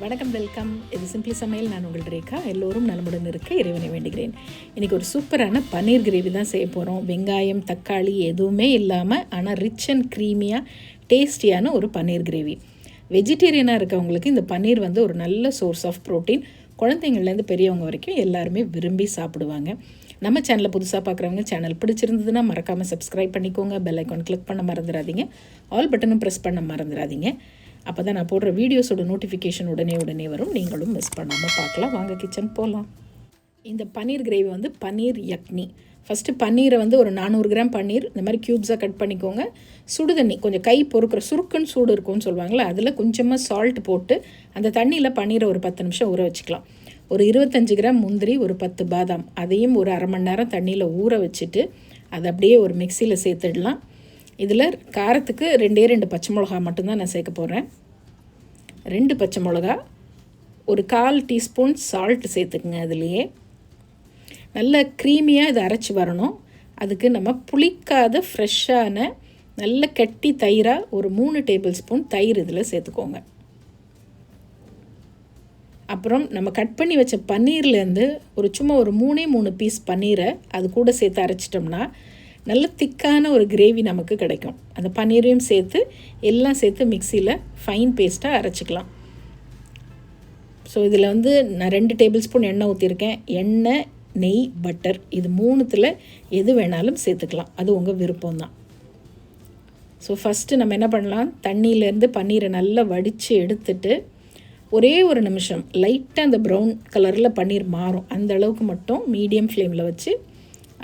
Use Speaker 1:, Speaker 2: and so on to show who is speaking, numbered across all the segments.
Speaker 1: வணக்கம், வெல்கம். இது சிம்பிளி சமையல். நான் உங்கள் ரேகா. எல்லோரும் நலமுடன் இருக்க இறைவனை வேண்டுகிறேன். இன்றைக்கி ஒரு சூப்பரான பன்னீர் கிரேவி தான் செய்ய போகிறோம். வெங்காயம், தக்காளி எதுவுமே இல்லாமல், ஆனால் ரிச் அண்ட் க்ரீமியாக டேஸ்டியான ஒரு பன்னீர் கிரேவி. வெஜிடேரியனாக இருக்கவங்களுக்கு இந்த பன்னீர் ஒரு நல்ல சோர்ஸ் ஆஃப் ப்ரோட்டீன். குழந்தைங்கள்லேருந்து பெரியவங்க வரைக்கும் எல்லாருமே விரும்பி சாப்பிடுவாங்க. நம்ம சேனலை புதுசாக பார்க்குறவங்க சேனல் பிடிச்சிருந்ததுன்னா மறக்காமல் சப்ஸ்கிரைப் பண்ணிக்கோங்க. பெல் ஐக்கான் கிளிக் பண்ண மறந்துடாதீங்க. ஆல் பட்டனும் ப்ரெஸ் பண்ண மறந்துடாதீங்க. அப்போ தான் நான் போடுற வீடியோஸோட நோட்டிஃபிகேஷன் உடனே வரும். நீங்களும் மிஸ் பண்ணாமல் பார்க்கலாம். வாங்க கிச்சன் போகலாம். இந்த பன்னீர் கிரேவி பன்னீர் யக்னி. ஃபஸ்ட்டு பன்னீரை ஒரு 400 கிராம் பன்னீர் இந்த மாதிரி க்யூப்ஸாக கட் பண்ணிக்கோங்க. சுடு தண்ணி கொஞ்சம் கை பொறுக்கிற சுருக்குன்னு சூடு இருக்கும்னு சொல்லுவாங்களே, அதில் கொஞ்சமாக சால்ட் போட்டு அந்த தண்ணியில் பன்னீரை ஒரு 10 நிமிஷம் ஊற வச்சுக்கலாம். ஒரு 25 கிராம் முந்திரி, ஒரு 10 பாதாம், அதையும் ஒரு அரை மணி நேரம் தண்ணியில் ஊற வச்சுட்டு அதை அப்படியே ஒரு மிக்சியில் சேர்த்துடலாம். இதில் காரத்துக்கு 2 பச்சை மிளகா மட்டும்தான் நான் சேர்க்க போகிறேன். 2 பச்சை மிளகா, ஒரு 1/4 டீஸ்பூன் சால்ட் சேர்த்துக்குங்க. அதுலேயே நல்ல க்ரீமியாக இதை அரைச்சி வரணும். அதுக்கு நம்ம புளிக்காத ஃப்ரெஷ்ஷான நல்ல கட்டி தயிராக ஒரு 3 டேபிள் ஸ்பூன் தயிர் இதில் சேர்த்துக்கோங்க. அப்புறம் நம்ம கட் பண்ணி வச்ச பன்னீர்லேருந்து சும்மா ஒரு 3 பீஸ் பன்னீரை அது கூட சேர்த்து அரைச்சிட்டோம்னா நல்ல திக்கான ஒரு கிரேவி நமக்கு கிடைக்கும். அந்த பன்னீரையும் சேர்த்து எல்லாம் சேர்த்து மிக்சியில் ஃபைன் பேஸ்ட்டாக அரைச்சிக்கலாம். ஸோ இதில் நான் 2 டேபிள் ஸ்பூன் எண்ணெய் ஊற்றிருக்கேன். எண்ணெய், நெய், பட்டர் இது 3த்தில் எது வேணாலும் சேர்த்துக்கலாம். அது உங்கள் விருப்பம்தான். ஸோ ஃபஸ்ட்டு நம்ம என்ன பண்ணலாம், தண்ணியிலேருந்து பன்னீரை நல்லா வடித்து எடுத்துட்டு ஒரே ஒரு நிமிஷம் லைட்டாக அந்த ப்ரௌன் கலரில் பன்னீர் மாறும் அந்த அளவுக்கு மட்டும் மீடியம் ஃப்ளேமில் வச்சு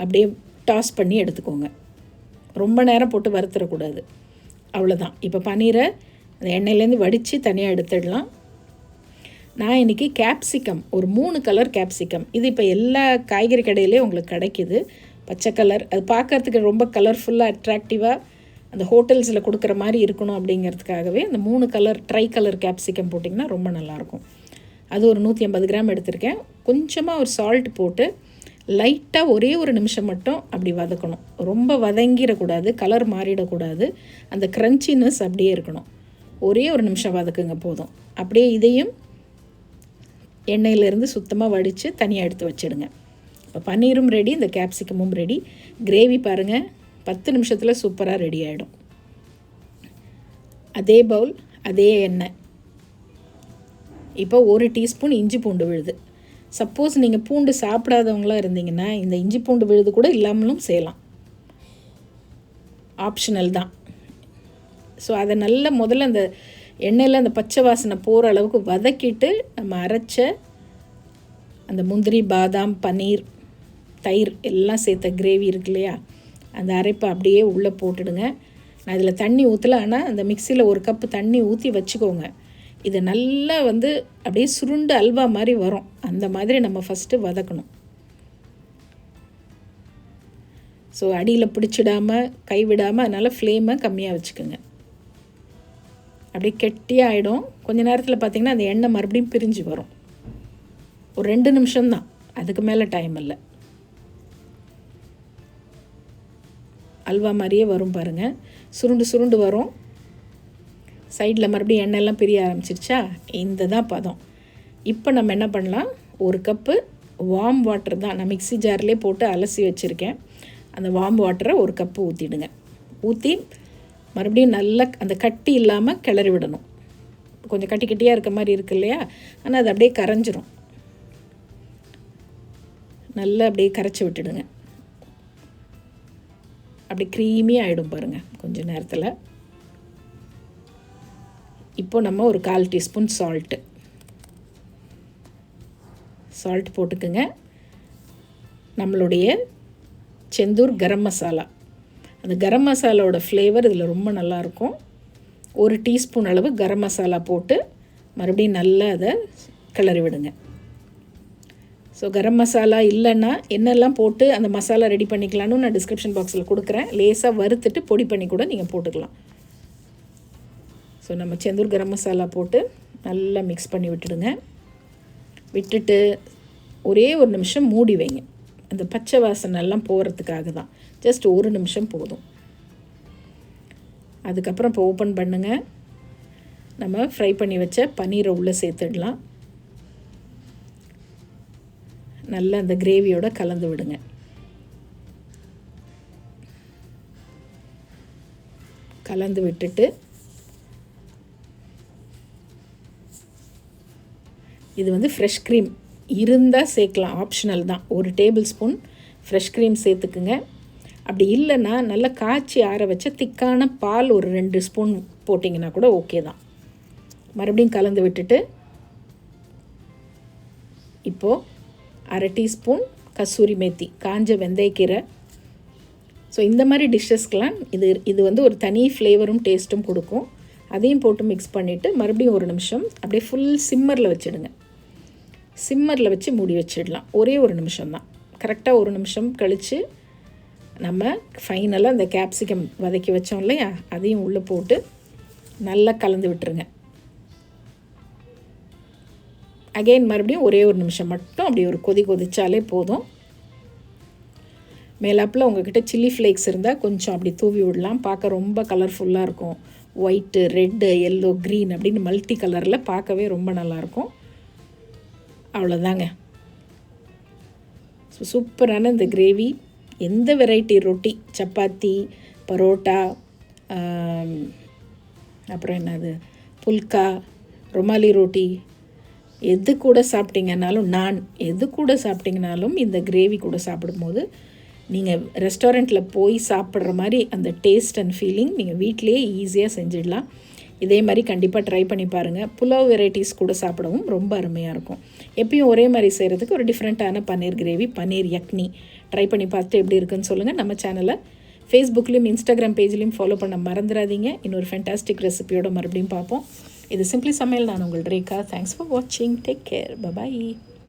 Speaker 1: அப்படியே டாஸ் பண்ணி எடுத்துக்கோங்க. ரொம்ப நேரம் போட்டு வறுத்துடக்கூடாது. அவ்வளோதான். இப்போ பன்னீரை அந்த எண்ணெயிலேருந்து வடித்து தனியாக எடுத்துடலாம். நான் இன்றைக்கி கேப்சிகம், ஒரு 3 கலர் கேப்சிகம், இது இப்போ எல்லா காய்கறி கடையிலையும் உங்களுக்கு கிடைக்கிது. பச்சை கலர், அது பார்க்குறதுக்கு ரொம்ப கலர்ஃபுல்லாக அட்ராக்டிவாக அந்த ஹோட்டல்ஸில் கொடுக்குற மாதிரி இருக்கணும் அப்படிங்கிறதுக்காகவே அந்த 3 கலர் ட்ரை கலர் கேப்சிகம் போட்டிங்கன்னா ரொம்ப நல்லாயிருக்கும். அது ஒரு 150 கிராம் எடுத்திருக்கேன். கொஞ்சமாக ஒரு சால்ட் போட்டு லைட்டாக ஒரே ஒரு நிமிஷம் மட்டும் அப்படி வதக்கணும். ரொம்ப வதங்கிடக்கூடாது, கலர் மாறிடக்கூடாது. அந்த க்ரன்ச்சினஸ் அப்படியே இருக்கணும். ஒரே ஒரு நிமிஷம் வதக்குங்க போதும். அப்படியே இதையும் எண்ணெயிலேருந்து சுத்தமாக வடித்து தனியாக எடுத்து வச்சிடுங்க. இப்போ பன்னீரும் ரெடி, இந்த கேப்சிகமும் ரெடி. கிரேவி பாருங்கள் 10 நிமிஷத்தில் சூப்பராக ரெடி ஆகிடும். அதே பவுல், அதே எண்ணெய். இப்போ 1 டீஸ்பூன் இஞ்சி பூண்டு விழுது. சப்போஸ் நீங்கள் பூண்டு சாப்பிடாதவங்களாக இருந்தீங்கன்னா இந்த இஞ்சி பூண்டு விழுது கூட இல்லாமலும் செய்யலாம், ஆப்ஷனல் தான். ஸோ அதை நல்ல முதல்ல அந்த எண்ணெயில் அந்த பச்சை வாசனை போகிற அளவுக்கு வதக்கிட்டு நம்ம அரைச்ச அந்த முந்திரி, பாதாம், பன்னீர், தயிர் எல்லாம் சேர்த்த கிரேவி இருக்கு இல்லையா, அந்த அரைப்பை அப்படியே உள்ளே போட்டுடுங்க. நான் இதில் தண்ணி ஊற்றல, ஆனால் அந்த மிக்சியில் 1 கப்பு தண்ணி ஊற்றி வச்சுக்கோங்க. இது நல்லா அப்படியே சுருண்டு அல்வா மாதிரி வரும். அந்த மாதிரி நம்ம ஃபஸ்ட்டு வதக்கணும். ஸோ அடியில் பிடிச்சிடாமல் கைவிடாமல், அதனால் ஃப்ளேமை கம்மியாக வச்சுக்கோங்க. அப்படியே கெட்டியாக ஆகிடும். கொஞ்ச நேரத்தில் பார்த்திங்கன்னா அந்த எண்ணெய் மறுபடியும் பிரிஞ்சு வரும். ஒரு 2 நிமிஷம்தான், அதுக்கு மேலே டைம் இல்லை. அல்வா மாதிரியே வரும் பாருங்கள். சுருண்டு வரும். சைடில் மறுபடியும் எண்ணெயெல்லாம் பிரிய ஆரம்பிச்சிருச்சா, இந்த தான் பதம். இப்போ நம்ம என்ன பண்ணலாம், 1 கப்பு வார்ம் வாட்டர் தான் நான் மிக்ஸி ஜார்லேயே போட்டு அலசி வச்சுருக்கேன். அந்த வார்ம் வாட்டரை 1 கப்பு ஊற்றிடுங்க. ஊற்றி மறுபடியும் நல்லா அந்த கட்டி இல்லாமல் கிளறி விடணும். கொஞ்சம் கட்டியாக இருக்க மாதிரி இருக்கு இல்லையா, ஆனால் அது அப்படியே கரைஞ்சிரும். நல்லா அப்படியே கரைச்சி விட்டுடுங்க. அப்படி க்ரீமியாக ஆகிடும் பாருங்கள் கொஞ்சம் நேரத்தில். இப்போ நம்ம ஒரு 1/4 டீஸ்பூன் சால்ட் போட்டுக்குங்க. நம்மளுடைய செந்தூர் கரம் மசாலா, அந்த கரம் மசாலாவோட ஃப்ளேவர் இதில் ரொம்ப நல்லாயிருக்கும். 1 டீஸ்பூன் அளவு கரம் மசாலா போட்டு மறுபடியும் நல்லா அதை கிளறி விடுங்க. ஸோ கரம் மசாலா இல்லைன்னா என்னெல்லாம் போட்டு அந்த மசாலா ரெடி பண்ணிக்கலான்னு நான் டிஸ்கிரிப்ஷன் பாக்ஸில் கொடுக்குறேன். லேசாக வறுத்துட்டு பொடி பண்ணி கூட நீங்கள் போட்டுக்கலாம். ஸோ நம்ம செந்தூர் கரம் மசாலா போட்டு நல்லா மிக்ஸ் பண்ணி விட்டுடுங்க. விட்டுட்டு ஒரே ஒரு நிமிஷம் மூடி வைங்க. அந்த பச்சை வாசனை எல்லாம் போகிறதுக்காக தான். ஜஸ்ட் 1 நிமிஷம் போதும். அதுக்கப்புறம் இப்போ ஓப்பன் பண்ணுங்கள். நம்ம ஃப்ரை பண்ணி வச்ச பன்னீரை உள்ளே சேர்த்துடலாம். நல்லா அந்த கிரேவியோட கலந்து விடுங்க. கலந்து விட்டுட்டு இது வந்து ஃப்ரெஷ் க்ரீம் இருந்தால் சேர்க்கலாம், ஆப்ஷனல் தான். 1 டேபிள் ஸ்பூன் ஃப்ரெஷ் க்ரீம் சேர்த்துக்குங்க. அப்படி இல்லைன்னா நல்லா காய்ச்சி ஆற வச்ச திக்கான பால் ஒரு 2 ஸ்பூன் போட்டிங்கன்னா கூட ஓகே தான். மறுபடியும் கலந்து விட்டுட்டு இப்போது 1/2 டீஸ்பூன் கசூரி மேத்தி, காஞ்ச வெந்தயக்கீரை. ஸோ இந்த மாதிரி டிஷ்ஷஸ்க்கெலாம் இது வந்து ஒரு தனி ஃப்ளேவரும் டேஸ்ட்டும் கொடுக்கும். அதையும் போட்டு மிக்ஸ் பண்ணிவிட்டு மறுபடியும் 1 நிமிஷம் அப்படியே ஃபுல் சிம்மரில் வச்சுடுங்க. சிம்மரில் வச்சு மூடி வச்சிடலாம். ஒரே 1 நிமிஷம் தான். கரெக்டாக 1 நிமிஷம் கழித்து நம்ம ஃபைனலாக அந்த கேப்சிகம் வதக்கி வச்சோம் இல்லையா, அதையும் உள்ளே போட்டு நல்லா கலந்து விட்டுருங்க. அகெயின் மறுபடியும் ஒரே 1 நிமிஷம் மட்டும் அப்படி ஒரு கொதிச்சாலே போதும். மேலாப்பில் உங்கள்கிட்ட சில்லி ஃப்ளேக்ஸ் இருந்தால் கொஞ்சம் அப்படி தூவி விடலாம். பார்க்க ரொம்ப கலர்ஃபுல்லாக இருக்கும். ஒயிட்டு, ரெட்டு, எல்லோ, க்ரீன் அப்படின்னு மல்டி கலரில் பார்க்கவே ரொம்ப நல்லாயிருக்கும். அவ்வளோதாங்க. ஸோ சூப்பரான இந்த கிரேவி எந்த வெரைட்டி ரொட்டி, சப்பாத்தி, பரோட்டா, அப்புறம் என்னது புல்கா, ருமாலி ரொட்டி, எது கூட சாப்பிட்டிங்கனாலும், நான் எது கூட சாப்பிட்டிங்கனாலும் இந்த கிரேவி கூட சாப்பிடும்போது நீங்கள் ரெஸ்டாரண்ட்டில் போய் சாப்பிட்ற மாதிரி அந்த டேஸ்ட் அண்ட் ஃபீலிங் நீங்கள் வீட்டிலேயே ஈஸியாக செஞ்சிடலாம். இதே மாதிரி கண்டிப்பாக ட்ரை பண்ணி பாருங்கள். புலாவ் வெரைட்டிஸ் கூட சாப்பிடவும் ரொம்ப அருமையாக இருக்கும். எப்பயும் ஒரே மாதிரி செய்கிறதுக்கு ஒரு டிஃப்ரெண்ட்டான பன்னீர் கிரேவி, பன்னீர் யக்னி ட்ரை பண்ணி பார்த்துட்டு எப்படி இருக்குன்னு சொல்லுங்கள். நம்ம சேனலை ஃபேஸ்புக்லேயும் இன்ஸ்டாகிராம் பேஜ்லேயும் ஃபாலோ பண்ண மறந்துடாதீங்க. இன்னொரு ஃபேண்டாஸ்டிக் ரெசிபியோட மறுபடியும் பார்ப்போம். இது சிம்பிளி சமையல். நான் உங்கள் ரேகா. தேங்க்ஸ் ஃபார் வாட்சிங். Take care. பபாய்.